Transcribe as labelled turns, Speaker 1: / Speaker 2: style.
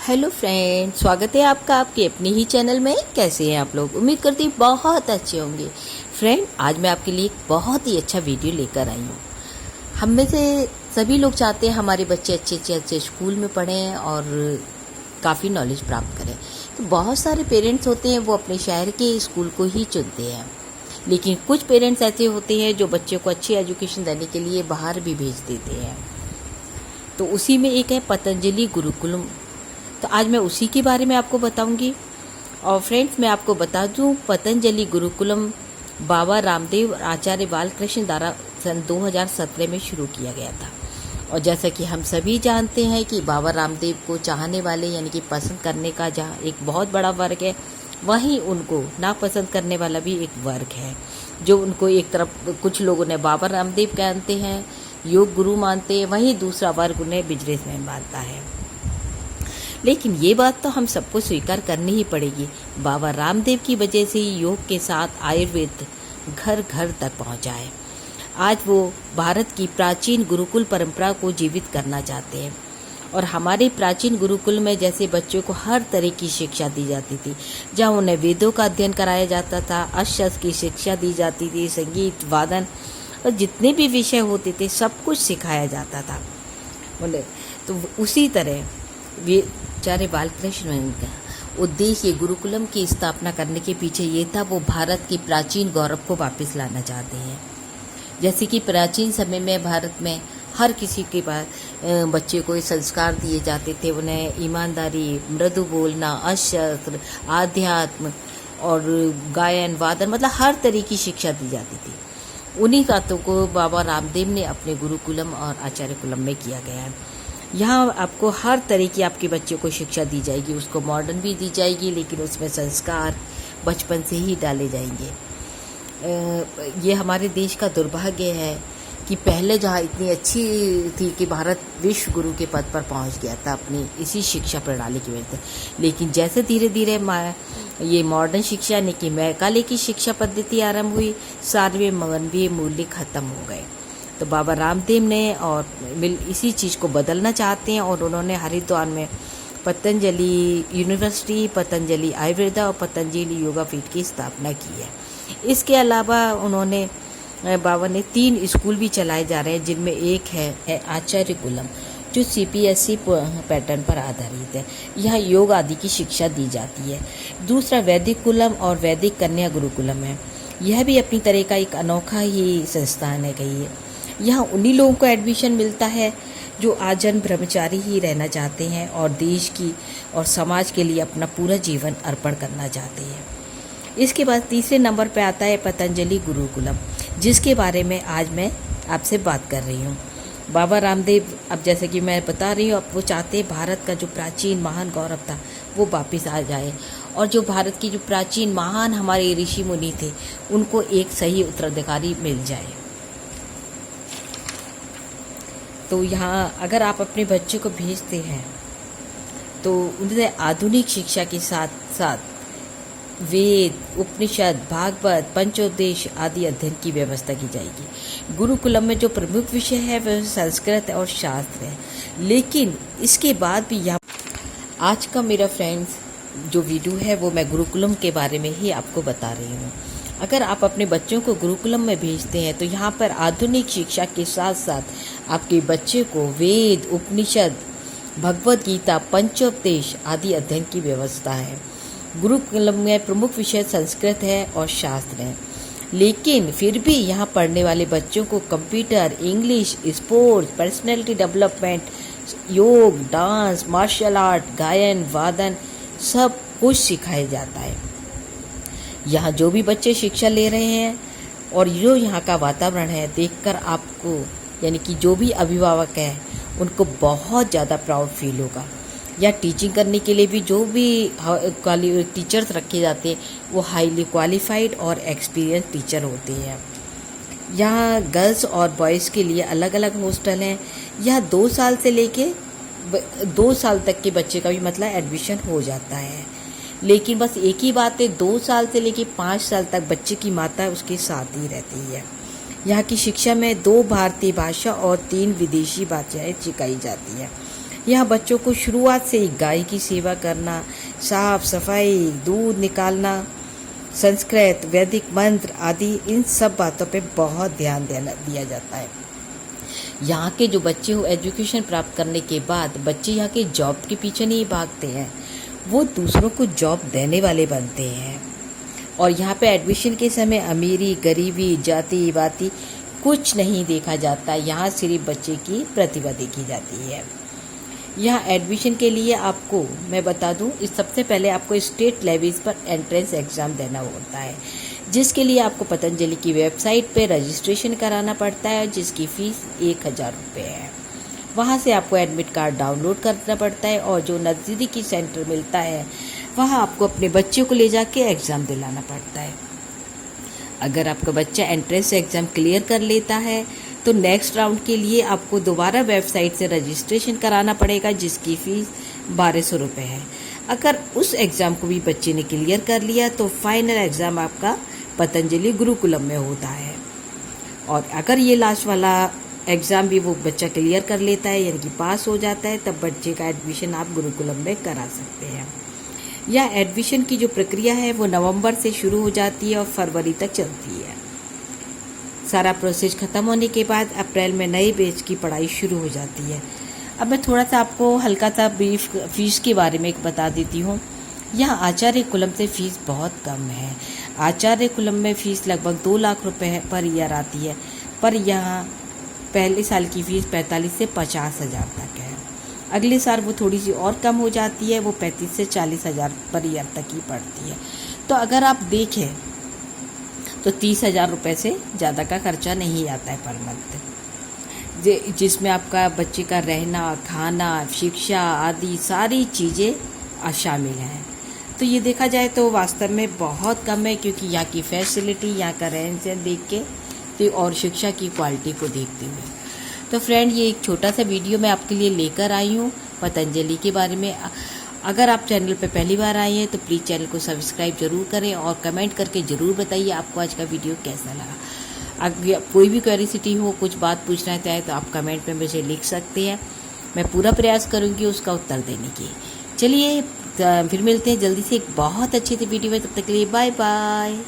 Speaker 1: Hello friend, स्वागत है आपका आपके अपने ही चैनल में। कैसे हैं आप लोग? उम्मीद करती हूँ बहुत अच्छे होंगे। फ्रेंड, आज मैं आपके लिए एक बहुत ही अच्छा वीडियो लेकर आई हूँ। हम में से सभी लोग चाहते हैं हमारे बच्चे अच्छे स्कूल में पढ़ें और काफ़ी नॉलेज प्राप्त करें। तो बहुत सारे पेरेंट्स होते हैं वो अपने शहर के स्कूल को ही चुनते हैं, लेकिन कुछ पेरेंट्स ऐसे होते हैं जो बच्चे को अच्छी एजुकेशन देने के लिए बाहर भी भेज देते हैं। तो उसी में एक है पतंजलि गुरुकुलम। तो आज मैं उसी के बारे में आपको बताऊंगी। और फ्रेंड्स, मैं आपको बता दूं, पतंजलि गुरुकुलम बाबा रामदेव और आचार्य बालकृष्ण द्वारा सन 2017 में शुरू किया गया था। और जैसा कि हम सभी जानते हैं कि बाबा रामदेव को चाहने वाले यानी कि पसंद करने का जहाँ एक बहुत बड़ा वर्ग है, वहीं उनको नापसंद करने वाला भी एक वर्ग है। जो उनको एक तरफ कुछ लोग उन्हें बाबा रामदेव कहते हैं, योग गुरु मानते हैं, वहीं दूसरा वर्ग उन्हें बिजनेसमैन मानता है। लेकिन ये बात तो हम सबको स्वीकार करनी ही पड़ेगी, बाबा रामदेव की वजह से ही योग के साथ आयुर्वेद घर घर तक पहुंचा है। आज वो भारत की प्राचीन गुरुकुल परंपरा को जीवित करना चाहते हैं। और हमारे प्राचीन गुरुकुल में जैसे बच्चों को हर तरह की शिक्षा दी जाती थी, जहाँ उन्हें वेदों का अध्ययन कराया जाता था, अष्टशास्त्र की शिक्षा दी जाती थी, संगीत वादन और जितने भी विषय होते थे सब कुछ सिखाया जाता था। बोले तो उसी तरह वे आचार्य बालकृष्ण का उद्देश्य गुरुकुलम की स्थापना करने के पीछे ये था, वो भारत की प्राचीन गौरव को वापस लाना चाहते हैं। जैसे कि प्राचीन समय में भारत में हर किसी के पास बच्चे को संस्कार दिए जाते थे। उन्हें ईमानदारी, मृदु बोलना, अशस्त्र, आध्यात्म और गायन वादन, मतलब हर तरह की शिक्षा दी जाती थी। उन्हीं बातों को बाबा रामदेव ने अपने गुरुकुलम और आचार्य कुलम में किया गया है। यहाँ आपको हर तरह की आपके बच्चों को शिक्षा दी जाएगी, उसको मॉडर्न भी दी जाएगी, लेकिन उसमें संस्कार बचपन से ही डाले जाएंगे। ये हमारे देश का दुर्भाग्य है कि पहले जहाँ इतनी अच्छी थी कि भारत विश्व गुरु के पद पर पहुँच गया था अपनी इसी शिक्षा प्रणाली की वजह से, लेकिन जैसे धीरे धीरे ये मॉडर्न शिक्षा यानी कि मैकाले की शिक्षा पद्धति आरंभ हुई, सारे मानवीय मूल्य खत्म हो गए। तो बाबा रामदेव ने और इसी चीज़ को बदलना चाहते हैं और उन्होंने हरिद्वार में पतंजलि यूनिवर्सिटी, पतंजलि आयुर्वेदा और पतंजलि योगा पीठ की स्थापना की है। इसके अलावा उन्होंने बाबा ने 3 स्कूल भी चलाए जा रहे हैं, जिनमें एक है आचार्य कुलम, जो CPSE पैटर्न पर आधारित है। यहाँ योग आदि की शिक्षा दी जाती है। दूसरा वैदिक कुलम और वैदिक कन्या गुरुकुलम है। यह भी अपनी तरह का एक अनोखा ही संस्थान है। कही है यहाँ उन्हीं लोगों को एडमिशन मिलता है जो आजीवन ब्रह्मचारी ही रहना चाहते हैं और देश की और समाज के लिए अपना पूरा जीवन अर्पण करना चाहते हैं। इसके बाद तीसरे नंबर पर आता है पतंजलि गुरुकुलम, जिसके बारे में आज मैं आपसे बात कर रही हूँ। बाबा रामदेव, अब जैसे कि मैं बता रही हूँ, अब वो चाहते हैं भारत का जो प्राचीन महान गौरव था वो वापस आ जाए, और जो भारत की जो प्राचीन महान हमारे ऋषि मुनि थे उनको एक सही उत्तराधिकारी मिल जाए। तो यहाँ अगर आप अपने बच्चे को भेजते हैं तो उन्हें आधुनिक शिक्षा के साथ साथ वेद, उपनिषद, भागवत, पंचोपदेश आदि अध्ययन की व्यवस्था की जाएगी। गुरुकुलम में जो प्रमुख विषय है वह संस्कृत और शास्त्र है, लेकिन इसके बाद भी यहाँ आज का मेरा फ्रेंड्स जो वीडियो है वो मैं गुरुकुलम के बारे में ही आपको बता रही हूँ। अगर आप अपने बच्चों को गुरुकुलम में भेजते हैं तो यहाँ पर आधुनिक शिक्षा के साथ साथ आपके बच्चे को वेद, उपनिषद, भगवत गीता, पंचोपदेश आदि अध्ययन की व्यवस्था है। गुरुकुलम में प्रमुख विषय संस्कृत है और शास्त्र है, लेकिन फिर भी यहाँ पढ़ने वाले बच्चों को computer, English, sports, personality development, योग, डांस, मार्शल आर्ट, गायन, वादन सब कुछ सिखाया जाता है। यहाँ जो भी बच्चे शिक्षा ले रहे हैं और जो यहाँ का वातावरण है देखकर आपको यानी कि जो भी अभिभावक हैं उनको बहुत ज़्यादा प्राउड फील होगा। या टीचिंग करने के लिए भी जो भी टीचर्स रखे जाते हैं वो हाईली क्वालिफाइड और एक्सपीरियंस टीचर होते हैं। यहाँ गर्ल्स और बॉयज़ के लिए अलग अलग हॉस्टल हैं। यहाँ 2 साल से लेके 2 साल तक के बच्चे का भी मतलब एडमिशन हो जाता है, लेकिन बस एक ही बात है, 2 साल से लेके 5 साल तक बच्चे की माता उसके साथ ही रहती है। यहाँ की शिक्षा में 2 भारतीय भाषा और 3 विदेशी भाषाएं सिखाई जाती है। यहाँ बच्चों को शुरुआत से ही गाय की सेवा करना, साफ सफाई, दूध निकालना, संस्कृत, वैदिक मंत्र आदि इन सब बातों पे बहुत ध्यान दिया जाता है। यहाँ के जो बच्चे हो एजुकेशन प्राप्त करने के बाद बच्चे यहाँ के जॉब के पीछे नहीं भागते हैं, वो दूसरों को जॉब देने वाले बनते हैं। और यहाँ पे एडमिशन के समय अमीरी, गरीबी, जाति वाति कुछ नहीं देखा जाता, यहाँ सिर्फ बच्चे की प्रतिभा देखी जाती है। यहाँ एडमिशन के लिए आपको मैं बता दूँ, इस सबसे पहले आपको स्टेट लेवल्स पर एंट्रेंस एग्ज़ाम देना होता है, जिसके लिए आपको पतंजलि की वेबसाइट पे रजिस्ट्रेशन कराना पड़ता है, जिसकी फ़ीस 1000 रुपये है। वहाँ से आपको एडमिट कार्ड डाउनलोड करना पड़ता है और जो नज़दीकी सेंटर मिलता है वहाँ आपको अपने बच्चे को ले जाके एग्ज़ाम दिलाना पड़ता है। अगर आपका बच्चा एंट्रेंस एग्ज़ाम क्लियर कर लेता है तो नेक्स्ट राउंड के लिए आपको दोबारा वेबसाइट से रजिस्ट्रेशन कराना पड़ेगा, जिसकी फ़ीस 1200 रुपये है। अगर उस एग्ज़ाम को भी बच्चे ने क्लियर कर लिया तो फाइनल एग्ज़ाम आपका पतंजलि गुरुकुलम में होता है। और अगर ये लास्ट वाला एग्ज़ाम भी वो बच्चा क्लियर कर लेता है, यानी कि पास हो जाता है, तब बच्चे का एडमिशन आप गुरुकुलम में करा सकते हैं। यह एडमिशन की जो प्रक्रिया है वो नवंबर से शुरू हो जाती है और फरवरी तक चलती है। सारा प्रोसेस ख़त्म होने के बाद अप्रैल में नए बैच की पढ़ाई शुरू हो जाती है। अब मैं थोड़ा सा आपको हल्का सा ब्रीफ फीस के बारे में बता देती हूँ। यहाँ आचार्य कुलम से फ़ीस बहुत कम है। आचार्य कुलम में फ़ीस लगभग 2 लाख रुपए पर ईयर आती है, पर यहाँ पहले साल की फ़ीस 45 से 50 हज़ार तक है। अगले साल वो थोड़ी सी और कम हो जाती है, वो 35 से 40 हज़ार पर ईयर तक ही पड़ती है। तो अगर आप देखें तो 30,000 रुपये से ज़्यादा का खर्चा नहीं आता है पर मंथ, जिसमें आपका बच्चे का रहना, खाना, शिक्षा आदि सारी चीज़ें शामिल हैं। तो ये देखा जाए तो वास्तव में बहुत कम है, क्योंकि यहाँ की फैसिलिटी, यहाँ का रहन सहन देख के तो और शिक्षा की क्वालिटी को देखते हुए। तो फ्रेंड, ये एक छोटा सा वीडियो मैं आपके लिए लेकर आई हूँ पतंजलि के बारे में। अगर आप चैनल पर पहली बार आए हैं तो प्लीज़ चैनल को सब्सक्राइब जरूर करें और कमेंट करके ज़रूर बताइए आपको आज का वीडियो कैसा लगा। अगर कोई भी क्यूरियोसिटी हो, कुछ बात पूछना चाहे तो आप कमेंट में मुझे लिख सकते हैं। मैं पूरा प्रयास करूँगी उसका उत्तर देने की। चलिए फिर मिलते हैं जल्दी से एक बहुत अच्छी सी वीडियो में। तब तक के लिए बाय बाय।